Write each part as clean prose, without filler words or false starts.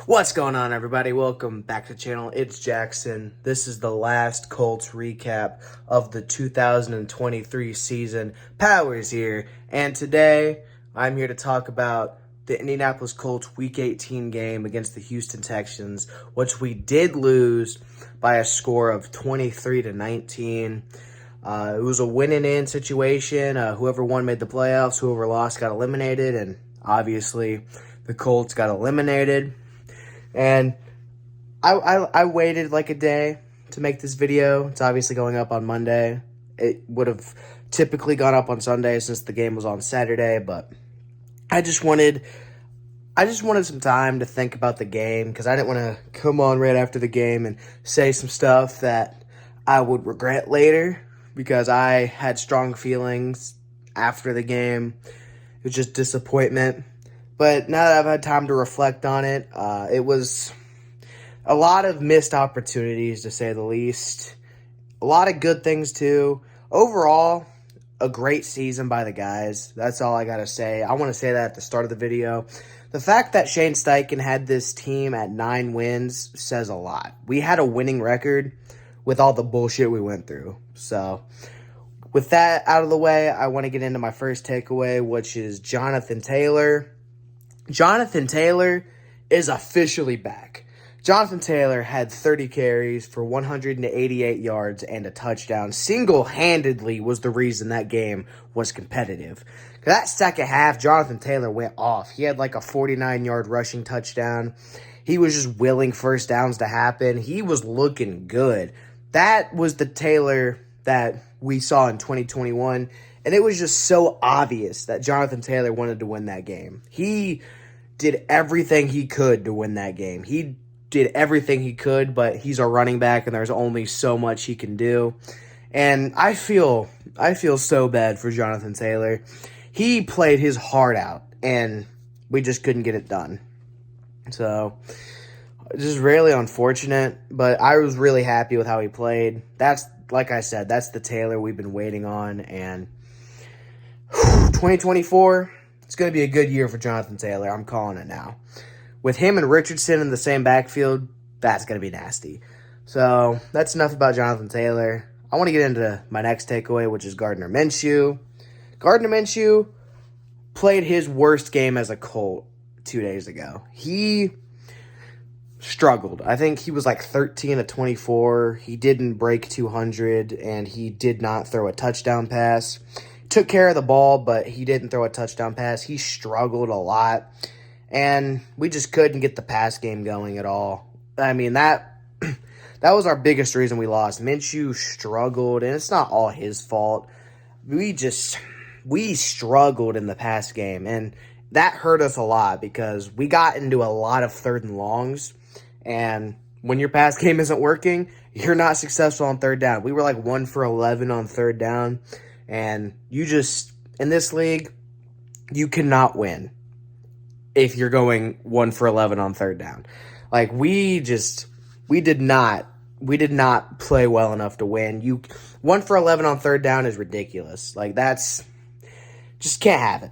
What's going on, everybody? Welcome back to the channel. It's Jackson. This is the last Colts recap of the 2023 season. Power's here, and today I'm here to talk about the Indianapolis Colts Week 18 game against the Houston Texans, which we did lose by a score of 23-19. It was a win-and-in situation. Whoever won made the playoffs. Whoever lost got eliminated, and obviously the Colts got eliminated. And I waited like a day to make this video. It's obviously going up on Monday. It would have typically gone up on Sunday since the game was on Saturday, but I just wanted some time to think about the game because I didn't want to come on right after the game and say some stuff that I would regret later because I had strong feelings after the game. It was just disappointment. But now that I've had time to reflect on it, it was a lot of missed opportunities, to say the least. A lot of good things, too. Overall, a great season by the guys. That's all I got to say. I want to say that at the start of the video. The fact that Shane Steichen had this team at 9 wins says a lot. We had a winning record with all the bullshit we went through. So, with that out of the way, I want to get into my first takeaway, which is Jonathan Taylor. Jonathan Taylor is officially back. Jonathan Taylor had 30 carries for 188 yards and a touchdown. Single-handedly was the reason that game was competitive. That second half, Jonathan Taylor went off. He had like a 49-yard rushing touchdown. He was just willing first downs to happen. He was looking good. That was the Taylor that we saw in 2021. And it was just so obvious that Jonathan Taylor wanted to win that game. He did everything he could to win that game. He did everything he could, but he's a running back, and there's only so much he can do. And I feel so bad for Jonathan Taylor. He played his heart out, and we just couldn't get it done. So, just really unfortunate, but I was really happy with how he played. That's, like I said, that's the Taylor we've been waiting on, and 2024, it's going to be a good year for Jonathan Taylor. I'm calling it now. With him and Richardson in the same backfield, that's going to be nasty. So, that's enough about Jonathan Taylor. I want to get into my next takeaway, which is Gardner Minshew. Gardner Minshew played his worst game as a Colt 2 days ago. He struggled. I think he was like 13 of 24. He didn't break 200, and he did not throw a touchdown pass. Took care of the ball, but he didn't throw a touchdown pass. He struggled a lot, and we just couldn't get the pass game going at all. I mean, that was our biggest reason we lost. Minshew struggled, and it's not all his fault. We struggled in the pass game, and that hurt us a lot because we got into a lot of third and longs, and when your pass game isn't working, you're not successful on third down. We were like 1 for 11 on third down. And in this league, you cannot win if you're going 1 for 11 on third down. Like, we did not play well enough to win. 1 for 11 on third down is ridiculous. Like, just can't have it.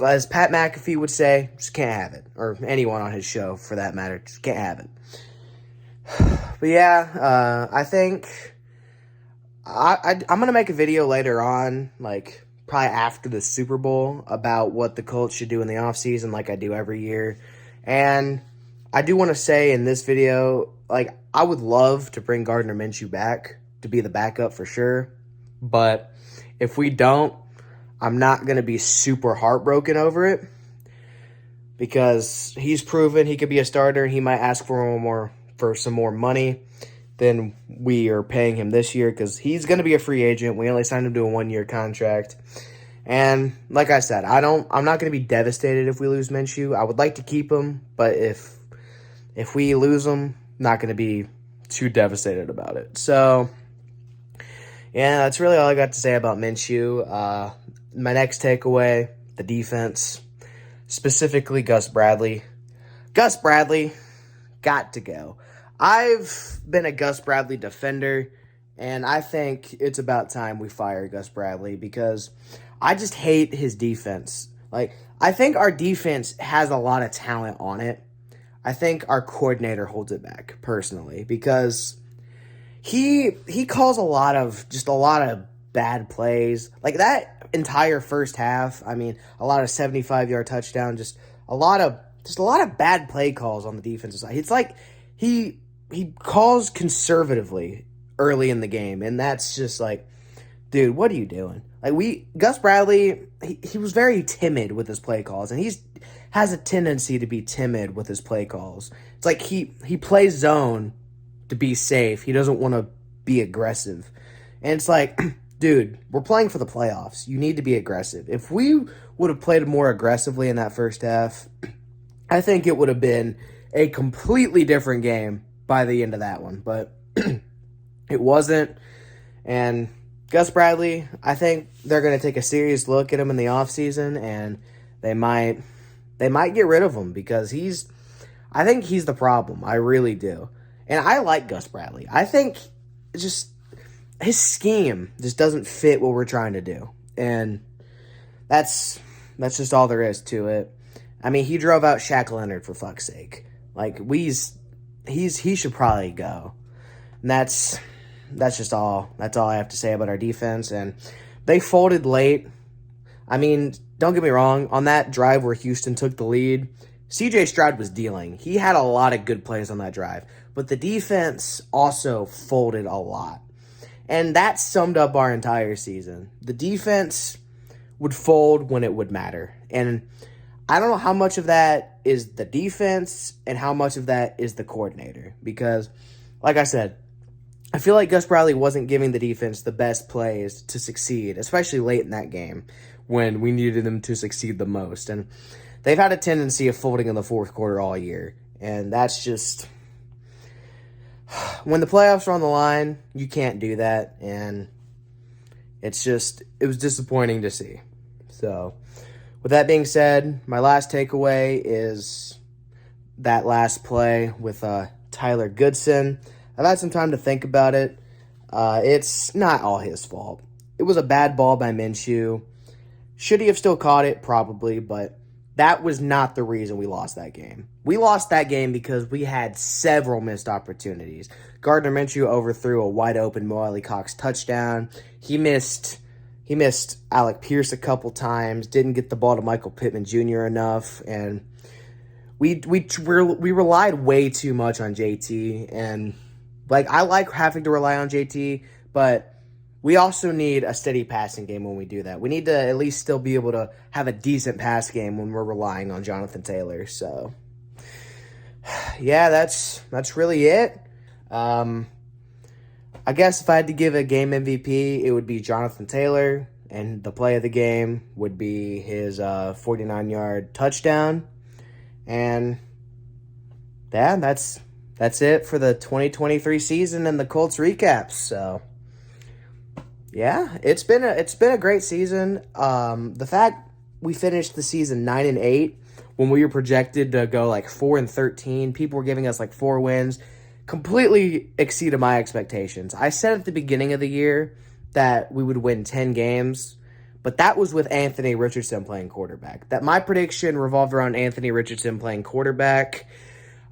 As Pat McAfee would say, just can't have it. Or anyone on his show, for that matter, just can't have it. But yeah, I think I'm going to make a video later on, like probably after the Super Bowl, about what the Colts should do in the offseason like I do every year. And I do want to say in this video, like, I would love to bring Gardner Minshew back to be the backup for sure. But if we don't, I'm not going to be super heartbroken over it because he's proven he could be a starter. He might ask for some more money than we are paying him this year because he's going to be a free agent. We only signed him to a 1-year contract. And like I said, I'm not going to be devastated if we lose Minshew. I would like to keep him, but if we lose him, not going to be too devastated about it. So, yeah, that's really all I got to say about Minshew. My next takeaway, the defense, specifically Gus Bradley. Gus Bradley got to go. I've been a Gus Bradley defender, and I think it's about time we fire Gus Bradley because I just hate his defense. Like, I think our defense has a lot of talent on it. I think our coordinator holds it back personally because he calls a lot of bad plays. Like that entire first half, I mean, a lot of 75-yard touchdown, a lot of bad play calls on the defensive side. It's like he calls conservatively early in the game, and that's just like, dude, what are you doing? Like Gus Bradley, he was very timid with his play calls, and has a tendency to be timid with his play calls. It's like he plays zone to be safe. He doesn't want to be aggressive. And it's like, dude, we're playing for the playoffs. You need to be aggressive. If we would have played more aggressively in that first half, I think it would have been a completely different game by the end of that one. But it wasn't. And Gus Bradley, I think they're going to take a serious look at him in the offseason, and they might get rid of him because I think he's the problem. I really do. And I like Gus Bradley. I think just his scheme just doesn't fit what we're trying to do. And that's just all there is to it. I mean, he drove out Shaq Leonard, for fuck's sake. Like, he should probably go. And that's just all. That's all I have to say about our defense. And they folded late. I mean, don't get me wrong. On that drive where Houston took the lead, C.J. Stroud was dealing. He had a lot of good plays on that drive. But the defense also folded a lot. And that summed up our entire season. The defense would fold when it would matter. And I don't know how much of that is the defense and how much of that is the coordinator. Because, like I said, I feel like Gus Bradley wasn't giving the defense the best plays to succeed, especially late in that game when we needed them to succeed the most. And they've had a tendency of folding in the fourth quarter all year. And that's just, when the playoffs are on the line, you can't do that. And it was disappointing to see. So, with that being said, my last takeaway is that last play with Tyler Goodson. I've had some time to think about it. It's not all his fault. It was a bad ball by Minshew. Should he have still caught it? Probably, but that was not the reason we lost that game. We lost that game because we had several missed opportunities. Gardner Minshew overthrew a wide-open Mo Alley Cox touchdown. He missed Alec Pierce a couple times, didn't get the ball to Michael Pittman Jr. enough, and we relied way too much on JT. And like, I like having to rely on JT, but we also need a steady passing game when we do that. We need to at least still be able to have a decent pass game when we're relying on Jonathan Taylor. So, yeah, that's really it. I guess if I had to give a game MVP, it would be Jonathan Taylor, and the play of the game would be his 49-yard touchdown. And yeah, that's it for the 2023 season and the Colts recaps. So yeah, it's been a great season. The fact we finished the season 9-8 when we were projected to go like 4-13, people were giving us like 4 wins, completely exceeded my expectations. I said at the beginning of the year that we would win 10 games, but that was with Anthony Richardson playing quarterback. That my prediction revolved around Anthony Richardson playing quarterback.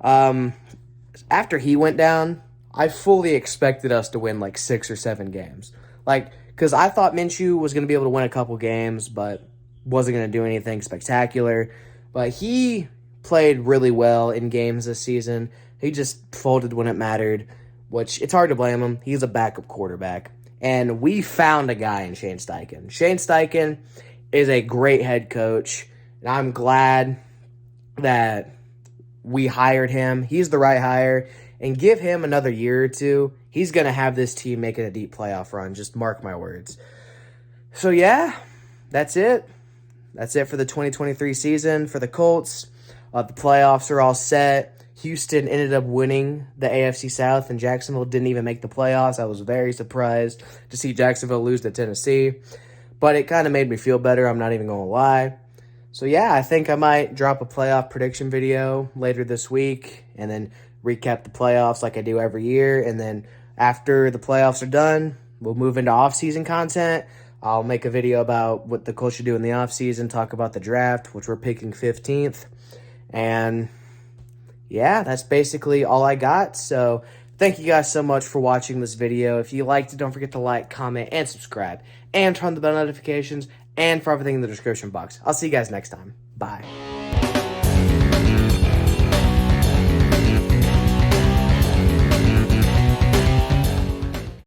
After he went down, I fully expected us to win like 6 or 7 games. Like, because I thought Minshew was going to be able to win a couple games, but wasn't going to do anything spectacular. But he played really well in games this season. He just folded when it mattered, which it's hard to blame him. He's a backup quarterback. And we found a guy in Shane Steichen. Shane Steichen is a great head coach, and I'm glad that we hired him. He's the right hire, and give him another year or two, he's going to have this team making a deep playoff run. Just mark my words. So, yeah, that's it. That's it for the 2023 season for the Colts. The playoffs are all set. Houston ended up winning the AFC South, and Jacksonville didn't even make the playoffs. I was very surprised to see Jacksonville lose to Tennessee, but it kind of made me feel better. I'm not even going to lie. So, yeah, I think I might drop a playoff prediction video later this week and then recap the playoffs like I do every year. And then after the playoffs are done, we'll move into off-season content. I'll make a video about what the Colts should do in the off-season, talk about the draft, which we're picking 15th. And yeah, that's basically all I got. So thank you guys so much for watching this video. If you liked it, don't forget to like, comment, and subscribe. And turn on the bell notifications and for everything in the description box. I'll see you guys next time. Bye.